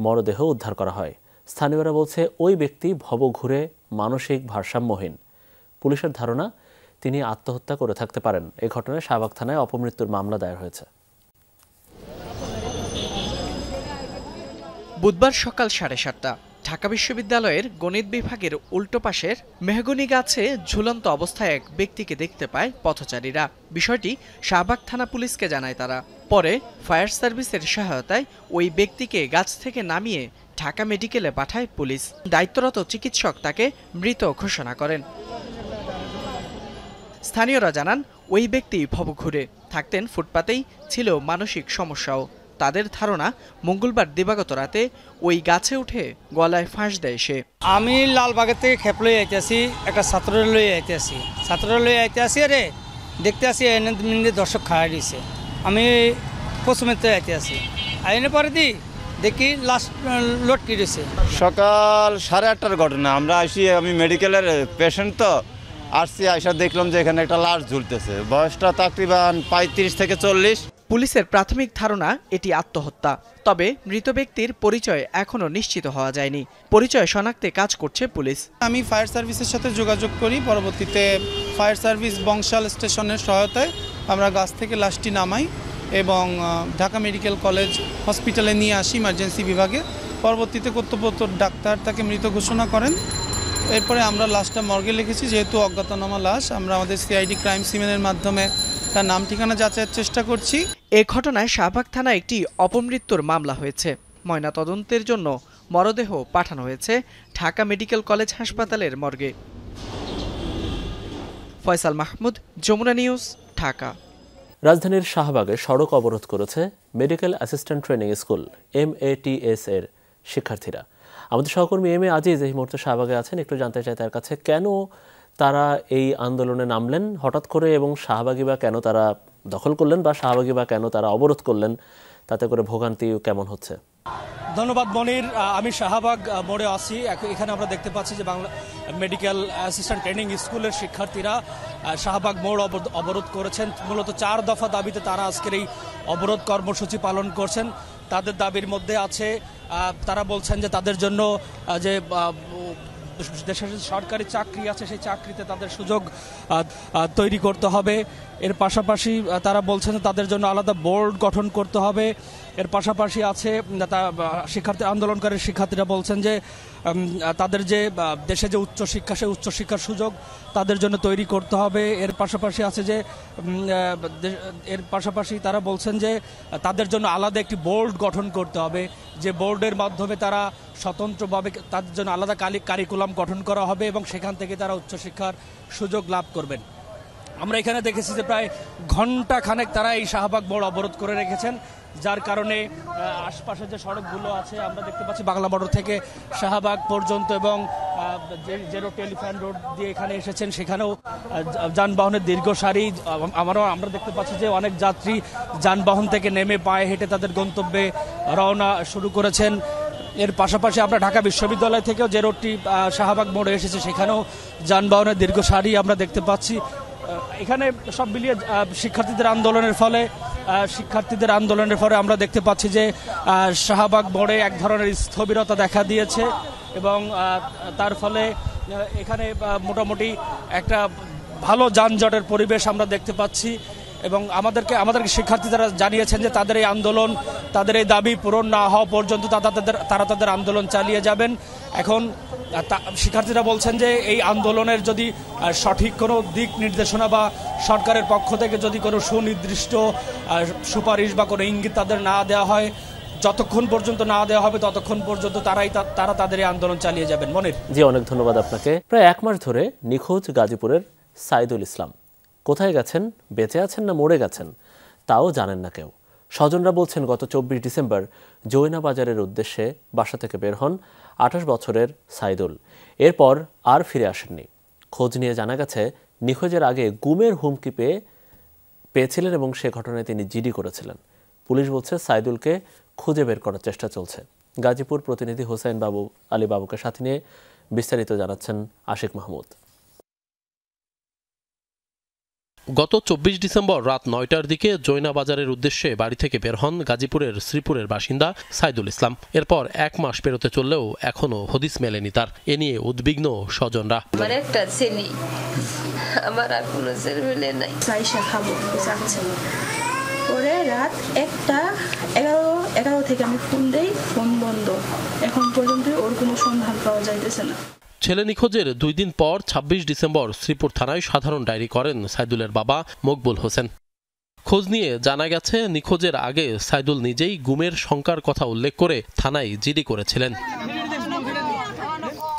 মরদেহ উদ্ধার করা হয়। স্থানীয়রা বলছে ওই ব্যক্তি ভবঘুরে মানসিক ভারসাম্যহীন। পুলিশের ধারণা তিনি আত্মহত্যা করে থাকতে পারেন। এই ঘটনায় শাহবাগ থানায় অপমৃত্যুর মামলা দায়ের হয়েছে। বুধবার সকাল 7:30টা ঢাকা বিশ্ববিদ্যালয়ের গণিত বিভাগের উল্টো পাশের মেহগনি গাছে ঝুলন্ত অবস্থায় এক ব্যক্তিকে দেখতে পায় পথচারীরা। বিষয়টি শাহবাগ থানা পুলিশকে জানায় তারা। পরে ফায়ার সার্ভিসের সহায়তায় ওই ব্যক্তিকে গাছ থেকে নামিয়ে ঢাকা মেডিকেলে পাঠায় পুলিশ। দায়িত্বরত চিকিৎসক তাকে মৃত ঘোষণা করেন। স্থানীয়রা জানান ওই ব্যক্তি ভবঘুরে থাকতেন, ফুটপাতেই ছিল মানসিক সমস্যাও। তাদের ধারণা মঙ্গলবার দিবাগত রাতে ওই গাছে উঠে গলায় ফাঁস দেয় সে। আমি লালবাগের থেকে খেপ লই আইতেছি, একটা ছাত্র লই আইতেছি রে দেখতে আসি এনে দর্শক খাওয়া দিয়েছে। আমি পশ্চিমেতে আইতেছি, আইনে পরে দি দেখি লাস্ট লটকি দিয়েছে। সকাল 8:30টার ঘটনা। আমরা আসি, আমি মেডিকেলের পেশেন্ট তো আসছি, আইসা দেখলাম যে এখানে একটা লাশ ঝুলতেছে। বয়সটা তাকরিবান 35 থেকে 40। পুলিশের প্রাথমিক ধারণা এটি আত্মহত্যা, তবে মৃত ব্যক্তির পরিচয় এখনো নিশ্চিত হওয়া যায়নি। পরিচয় শনাক্তে কাজ করছে পুলিশ। আমি ফায়ার সার্ভিসের সাথে যোগাযোগ করি, পরবর্তীতে ফায়ার সার্ভিস বংশাল স্টেশনের সহায়তায় আমরা গাছ থেকে লাশটি নামাই এবং ঢাকা মেডিকেল কলেজ হসপিটালে নিয়ে আসি ইমার্জেন্সি বিভাগে। পরবর্তীতে কর্তব্যরত ডাক্তার তাকে মৃত ঘোষণা করেন। এরপরে আমরা লাশটা মর্গে লিখেছি, যেহেতু অজ্ঞাতনামা লাশ, আমরা আমাদের সিআইডি ক্রাইম সিমেনের মাধ্যমে তার নাম ঠিকানা যাচাইয়ের চেষ্টা করছি। এ ঘটনায় শাহবাগ থানায় একটি অপমৃত্যুর মামলা হয়েছে। ময়নাতদন্তের জন্য মরদেহ পাঠানো হয়েছে ঢাকা মেডিকেল কলেজ হাসপাতালের মর্গে। ফয়সাল মাহমুদ, যমুনা নিউজ, ঢাকা। রাজধানীর শাহবাগে সড়ক অবরোধ করেছে medical assistant training school MATS এর শিক্ষার্থীরা। আমাদের সহকর্মী MA আজিজ এই মুহূর্তে শাহবাগে আছেন। একটু জানতে চাই তার কাছে, কেন তারা এই আন্দোলনে নামলেন হঠাৎ করে, এবং শাহবাগী বা কেন তারা দখল করলেন, বা শাহবাগী বা কেন তারা অবরোধ করলেন, তাতে করে ভোগান্তি কেমন হচ্ছে? ধন্যবাদ মনির। আমি শাহবাগ মোড়ে আছি। এখানে আমরা দেখতে পাচ্ছি যে বাংলা মেডিকেল অ্যাসিস্ট্যান্ট ট্রেনিং স্কুলের শিক্ষার্থীরা শাহবাগ মোড় অবরোধ করেছেন। মূলত 4 দফা দাবিতে তারা আজকের এই অবরোধ কর্মসূচি পালন করছেন। তাদের দাবির মধ্যে আছে, তারা বলছেন যে তাদের জন্য যে দেশের সরকারি চাকরি আছে সেই চাকরিতে তাদের সুযোগ তৈরি করতে হবে। এর পাশাপাশি তারা বলছেন তাদের জন্য আলাদা বোর্ড গঠন করতে হবে। এর পাশাপাশি আছে শিক্ষার্থী আন্দোলনকারী শিক্ষার্থীরা বলছেন যে তাদের যে দেশে যে উচ্চশিক্ষা, সেই উচ্চশিক্ষার সুযোগ তাদের জন্য তৈরি করতে হবে। এর পাশাপাশি আছে যে তারা বলছেন যে তাদের জন্য আলাদা একটি বোর্ড গঠন করতে হবে, যে বোর্ডের মাধ্যমে তারা স্বতন্ত্রভাবে তাদের জন্য আলাদা কারিকুলাম গঠন করা হবে এবং সেখান থেকে তারা উচ্চশিক্ষার সুযোগ লাভ করবেন। আমরা এখানে দেখেছি যে প্রায় ঘন্টা খানেক তারা এই শাহবাগ মোড় অবরোধ করে রেখেছেন, যার কারণে আশপাশে যে সড়কগুলো আছে আমরা দেখতে পাচ্ছি বাংলা মোটর থেকে শাহবাগ পর্যন্ত এবং জেরো টেলিফোন রোড দিয়ে এখানে এসেছেন, সেখানেও যানবাহনের দীর্ঘ সারি। আমরা দেখতে পাচ্ছি যে অনেক যাত্রী যানবাহন থেকে নেমে পায়ে হেঁটে তাদের গন্তব্যে রওনা শুরু করেছেন। এর পাশাপাশি আমরা ঢাকা বিশ্ববিদ্যালয় থেকেও যে রোডটি শাহবাগ মোড়ে এসেছে সেখানেও যানবাহনের দীর্ঘ সারি আমরা দেখতে পাচ্ছি। এখানে সব মিলিয়ে শিক্ষার্থীদের আন্দোলনের ফলে আমরা দেখতে পাচ্ছি যে শাহবাগ মোড়ে এক ধরনের স্থবিরতা দেখা দিয়েছে এবং তার ফলে এখানে মোটামুটি একটা ভালো যানজটের পরিবেশ আমরা দেখতে পাচ্ছি। এবং আমাদেরকে শিক্ষার্থীরা জানিয়েছেন যে তাদের এই আন্দোলন, তাদের এই দাবি পূরণ না হওয়া পর্যন্ত তারা তাদের আন্দোলন চালিয়ে যাবেন। এখন শিক্ষার্থীরা বলছেন যে এই আন্দোলনের যদি সঠিক কোনো দিক নির্দেশনা বা সরকারের পক্ষ থেকে যদি কোনো সুনির্দিষ্ট সুপারিশ বা কোনো ইঙ্গিত তাদের না দেওয়া হয়, যতক্ষণ পর্যন্ত না দেওয়া হবে ততক্ষণ পর্যন্ত তারা তাদের এই আন্দোলন চালিয়ে যাবেন। মনির জি, অনেক ধন্যবাদ আপনাকে। প্রায় 1 মাস ধরে নিখোঁজ গাজীপুরের সাইদুল ইসলাম। কোথায় গেছেন, বেঁচে আছেন না মরে গেছেন, তাও জানেন না কেউ। স্বজনরা বলছেন গত 24 ডিসেম্বর জৈনা বাজারের উদ্দেশ্যে বাসা থেকে বের হন 28 বছরের সাইদুল। এরপর আর ফিরে আসেননি। খোঁজ নিয়ে জানা গেছে নিখোঁজের আগে গুমের হুমকি পেয়েছিলেন এবং সে ঘটনায় তিনি জিডি করেছিলেন। পুলিশ বলছে সাইদুলকে খুঁজে বের করার চেষ্টা চলছে। গাজীপুর প্রতিনিধি হোসেন আলী বাবুকে সাথে নিয়ে বিস্তারিত জানাচ্ছেন আশিক মাহমুদ। গত 24 ডিসেম্বর রাত 9টার দিকে জৈনা বাজারের উদ্দেশ্যে বাড়ি থেকে বের হন গাজীপুরের শ্রীপুরের বাসিন্দা সাইদুল ইসলাম। এরপর 1 মাস পেরোতে চললেও এখনো হদিস মেলেনি তার। এ নিয়ে উদ্বিগ্ন স্বজনরা। আমার একটা ছেলে, আমার আর কোনো ছেলে নাই। পরে রাত 1:11 থেকে আমি ফোন দেই, ফোন বন্ধ। এখন পর্যন্ত ওর কোনো সন্ধান পাওয়া যাইতেছে না। ছেলে নিখোঁজের 2 দিন পর 26 ডিসেম্বর শ্রীপুর থানায় সাধারণ ডায়েরি করেন সাইদুলের বাবা মকবুল হোসেন। খোঁজ নিয়ে জানা গেছে নিখোঁজের আগে সাইদুল নিজেই গুমের শঙ্কার কথা উল্লেখ করে থানায় জিডি করেছিলেন।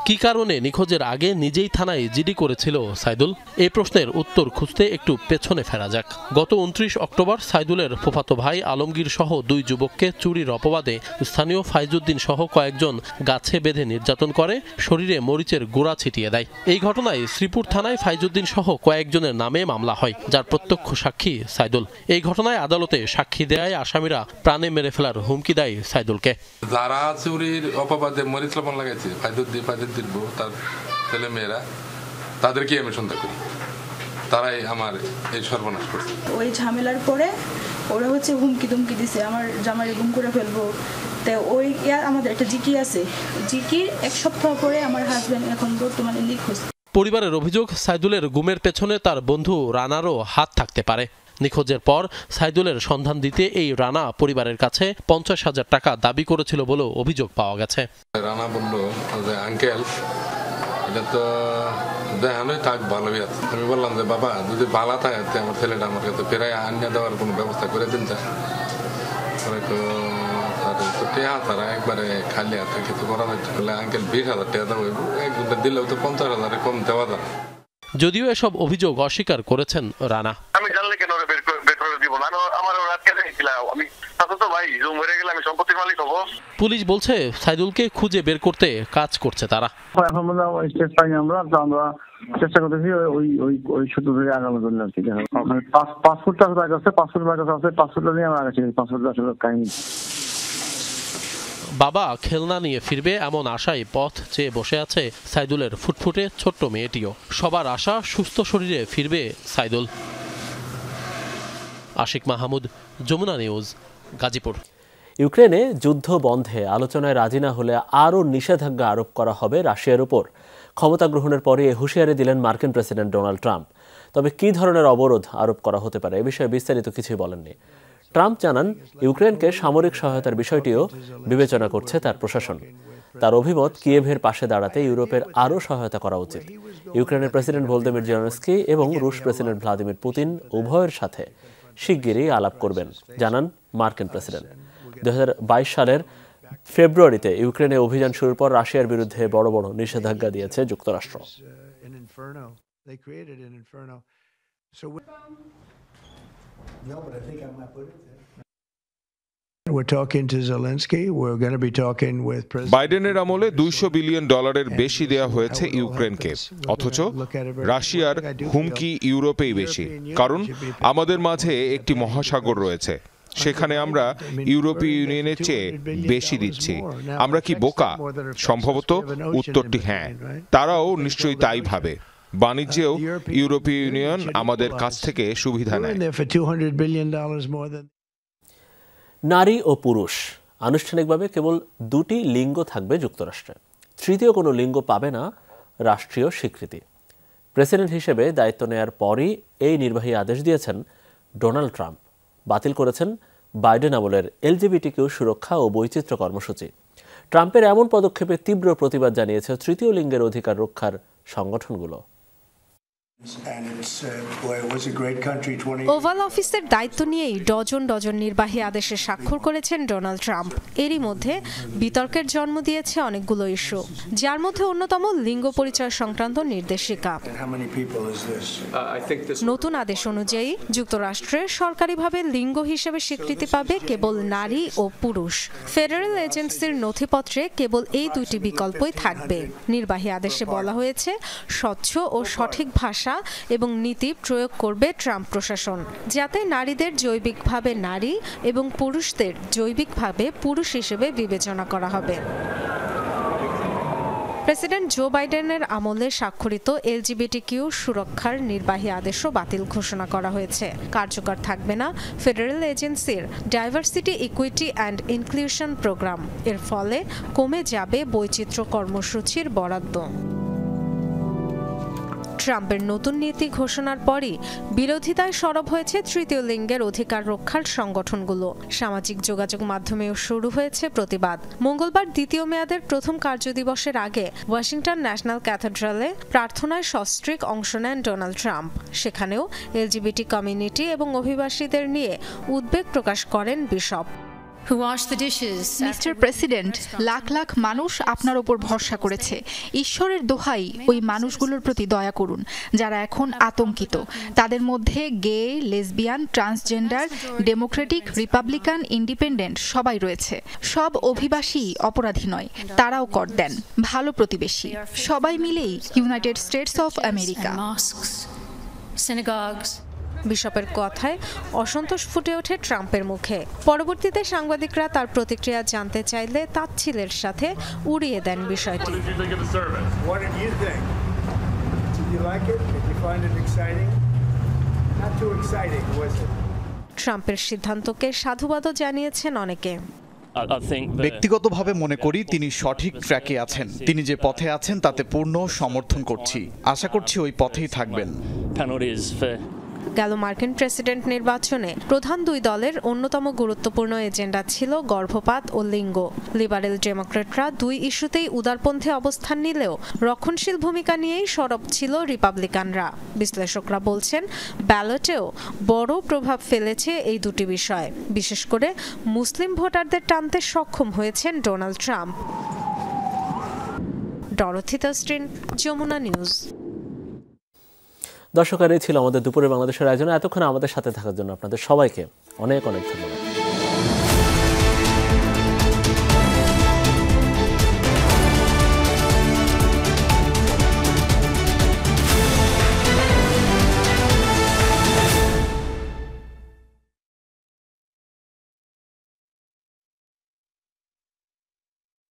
কি কারণে নিখোঁজের আগে নিজেই থানায় জিডি করেছিল সাইদুল? এই প্রশ্নের উত্তর খুঁজতে একটু পেছনে ফেরা যাক। গত 29 অক্টোবর সাইদুলের ফুফাতো ভাই আলমগীর সহ 2 যুবককে চুরির অপবাদে স্থানীয় ফাইজুদ্দিন সহ কয়েকজন গাছে বেঁধে নির্যাতন করে, শরীরে মরিচের গুঁড়া ছিটিয়ে দেয়। এই ঘটনায় শ্রীপুর থানায় ফাইজুদ্দিন সহ কয়েকজনের নামে মামলা হয়, যার প্রত্যক্ষ সাক্ষী সাইদুল। এই ঘটনায় আদালতে সাক্ষী দেয় আসামিরা প্রাণে মেরে ফেলার হুমকি দেয় সাইদুলকে। যারা চুরির অপবাদে মরিচ লবণ লাগাইছে ফাইজুদ্দিন তার ছেলে মেয়েরা, তাদেরকে আমি সন্দেহ করি, তারাই আমার এই সর্বনাশ করছে। ওই ঝামেলার পরে ওরা হুমকি দুমকি দিছে, আমার জামাই গুম করে ফেলবো। তো ওই আমাদের একটা জিকি আছে, জিকির 1 সপ্তাহ পরে আমার হাজবেন্ড এখন বর্তমানে নিখোঁজ। পরিবারের অভিযোগ, সাইদুলের গুমের পেছনে তার বন্ধু রানারও হাত থাকতে পারে। নিখোঁজের পর সাইদুলের সন্ধান দিতে এই রানা পরিবারের কাছে 50,000 টাকা দাবি করেছিল বলেও অভিযোগ পাওয়া গেছে। রানা বলল যে আঙ্কেল এটা তো দেখানোই থাক, ভালোই আছে। আমি বললাম যে বাবা যদি ভালো থাকে আমার ছেলেটা আমার কাছে ফেরাই আনিয়ে দেওয়ার কোনো ব্যবস্থা করে দিন। তারা একবারে খালি হাতে কিছু করা যাচ্ছে বলে আঙ্কেল 20,000 টাকা দেওয়া হইব, একজনটা দিলেও তো 50,000 কম দেওয়া যায়। যদিও এসব অভিযোগ অস্বীকার করেছেন রানা। আমি জানলে কেন বের করে দিব না, আমার রাতকে দেখছিলাম আমি তো ভাই জুম হয়ে গেলে আমি সম্পত্তির মালিক হব। পুলিশ বলছে সাইদুলকে খুঁজে বের করতে কাজ করছে তারা। এখন স্টেজ পাইনি আমরা চেষ্টা করতেছি ওই সূত্র ধরে আগানোর জন্য আর কি। পাসপোর্টটা আছে, পাসপোর্টটা নিয়ে আমরা আগে পাসপোর্টটা আসলে কাহিনী। বাবা খেলনা নিয়ে ফিরবে এমন আশায় পথ চেয়ে বসে আছে সাইদুলের ফুটফুটে ছোট্ট মেয়েটিও। সবার আশা সুস্থ শরীরে ফিরবে সাইদুল। আশিক মাহমুদ, যমুনা নিউজ, গাজীপুর। ইউক্রেনে যুদ্ধ বন্ধে আলোচনায় রাজি না হলে আরও নিষেধাজ্ঞা আরোপ করা হবে রাশিয়ার উপর। ক্ষমতা গ্রহণের পরে এ হুঁশিয়ারি দিলেন মার্কিন প্রেসিডেন্ট ডোনাল্ড ট্রাম্প। তবে কী ধরনের অবরোধ আরোপ করা হতে পারে এ বিষয়ে বিস্তারিত কিছুই বলেননি। ট্রাম্প জানান ইউক্রেনকে সামরিক সহায়তার বিষয়টিও বিবেচনা করছে তার প্রশাসন। তার অভিমত, কিয়েভের পাশে দাঁড়াতে ইউরোপের আরও সহায়তা করা উচিত। ইউক্রেনের প্রেসিডেন্ট ভলোদিমির জেলেনস্কি এবং রুশ প্রেসিডেন্ট ভ্লাদিমির পুতিন উভয়ের সাথে শিগগিরই আলাপ করবেন, জানান মার্কিন প্রেসিডেন্ট। 2022 সালের ফেব্রুয়ারিতে ইউক্রেনে অভিযান শুরুর পর রাশিয়ার বিরুদ্ধে বড় বড় নিষেধাজ্ঞা দিয়েছে যুক্তরাষ্ট্র। বাইডেনের আমলে $200 বিলিয়ন বেশি দেয়া হয়েছে ইউক্রেনকে, অথচ রাশিয়ার হুমকি ইউরোপেই বেশি। কারণ আমাদের মাঝে একটি মহাসাগর রয়েছে, সেখানে আমরা ইউরোপীয় ইউনিয়নের চেয়ে বেশি দিচ্ছি। আমরা কি বোকা? সম্ভবত উত্তরটি হ্যাঁ। তারাও নিশ্চয়ই তাই ভাবে। বাণিজ্যেও ইউরোপীয় ইউনিয়ন আমাদের কাছ থেকে সুবিধা নেয়। নারী ও পুরুষ আনুষ্ঠানিকভাবে কেবল 2টি লিঙ্গ থাকবে যুক্তরাষ্ট্রে। তৃতীয় কোনো লিঙ্গ পাবে না রাষ্ট্রীয় স্বীকৃতি। প্রেসিডেন্ট হিসেবে দায়িত্ব নেয়ার পরই এই নির্বাহী আদেশ দিয়েছেন ডোনাল্ড ট্রাম্প। বাতিল করেছেন বাইডেন আমলের এলজিবিটিকিউ সুরক্ষা ও বৈচিত্র্য কর্মসূচি। ট্রাম্পের এমন পদক্ষেপে তীব্র প্রতিবাদ জানিয়েছে তৃতীয় লিঙ্গের অধিকার রক্ষার সংগঠনগুলো। ওভাল অফিসের দায়িত্ব নিয়েই ডজন ডজন নির্বাহী আদেশে স্বাক্ষর করেছেন ডোনাল্ড ট্রাম্প। এরই মধ্যে বিতর্কের জন্ম দিয়েছে অনেকগুলো ইস্যু, যার মধ্যে অন্যতম লিঙ্গ পরিচয় সংক্রান্ত নির্দেশিকা। নতুন আদেশ অনুযায়ী যুক্তরাষ্ট্রে সরকারিভাবে লিঙ্গ হিসেবে স্বীকৃতি পাবে কেবল নারী ও পুরুষ। ফেডারেল এজেন্সির নথিপত্রে কেবল এই 2টি বিকল্পই থাকবে। নির্বাহী আদেশে বলা হয়েছে স্বচ্ছ ও সঠিক ভাষা এবং নীতি প্রয়োগ করবে ট্রাম্প প্রশাসন, যাতে নারীদের জৈবিকভাবে নারী এবং পুরুষদের জৈবিকভাবে পুরুষ হিসেবে বিবেচনা করা হবে। প্রেসিডেন্ট জো বাইডেনের আমলে স্বাক্ষরিত এলজিবিটিকিউ সুরক্ষার নির্বাহী আদেশও বাতিল ঘোষণা করা হয়েছে। কার্যকর থাকবে না ফেডারেল এজেন্সির diversity, equity and inclusion programme. এর ফলে কমে যাবে বৈচিত্র্য কর্মসূচির বরাদ্দ। ট্রাম্পের নতুন নীতি ঘোষণার পরই বিরোধিতায় সরব হয়েছে তৃতীয় লিঙ্গের অধিকার রক্ষার সংগঠনগুলো। সামাজিক যোগাযোগ মাধ্যমেও শুরু হয়েছে প্রতিবাদ। মঙ্গলবার দ্বিতীয় মেয়াদের প্রথম কার্যদিবসের আগে ওয়াশিংটন ন্যাশনাল ক্যাথেড্রালে প্রার্থনায় সস্ত্রীক অংশ নেন ডোনাল্ড ট্রাম্প। সেখানেও এলজিবিটি কমিউনিটি এবং অভিবাসীদের নিয়ে উদ্বেগ প্রকাশ করেন bishop. Mister president, lakh lakh মানুষ আপনার ওপর ভরসা করেছে। ঈশ্বরের দোহাই ওই মানুষগুলোর প্রতি দয়া করুন যারা এখন আতঙ্কিত। তাদের মধ্যে gay, lesbian, transgender, democratic, republican, independent সবাই রয়েছে। সব অভিবাসী অপরাধী নয়, তারাও কর দেন, ভালো প্রতিবেশী। সবাই মিলেই ইউনাইটেড স্টেটস অফ আমেরিকা। বিশপের কথায় অসন্তোষ ফুটে ওঠে ট্রাম্পের মুখে। পরবর্তীতে সাংবাদিকরা তার প্রতিক্রিয়া জানতে চাইলে তাচ্ছিল্যের সাথে উড়িয়ে দেন বিষয়টি। ট্রাম্পের সিদ্ধান্তকে সাধুবাদও জানিয়েছেন অনেকে। ব্যক্তিগতভাবে মনে করি তিনি সঠিক ট্র্যাকে আছেন। তিনি যে পথে আছেন তাতে পূর্ণ সমর্থন করছি। আশা করছি ওই পথেই থাকবেন। গেল মার্কিন প্রেসিডেন্ট নির্বাচনে প্রধান দুই দলের অন্যতম গুরুত্বপূর্ণ এজেন্ডা ছিল গর্ভপাত ও লিঙ্গ। লিবারেল ডেমোক্রেটরা দুই ইস্যুতেই উদারপন্থী অবস্থান নিলেও রক্ষণশীল ভূমিকা নিয়েই সরব ছিল রিপাবলিকানরা। বিশ্লেষকরা বলছেন ব্যালটেও বড় প্রভাব ফেলেছে এই দুটি বিষয়। বিশেষ করে মুসলিম ভোটারদের টানতে সক্ষম হয়েছেন ডোনাল্ড ট্রাম্প। ডরথি তাস্টিন, যমুনা নিউজ। দর্শক, এই ছিল আমাদের দুপুরে বাংলাদেশের আয়োজনে। এতক্ষণ আমাদের সাথে থাকার জন্য আপনাদের সবাইকে অনেক অনেক ধন্যবাদ।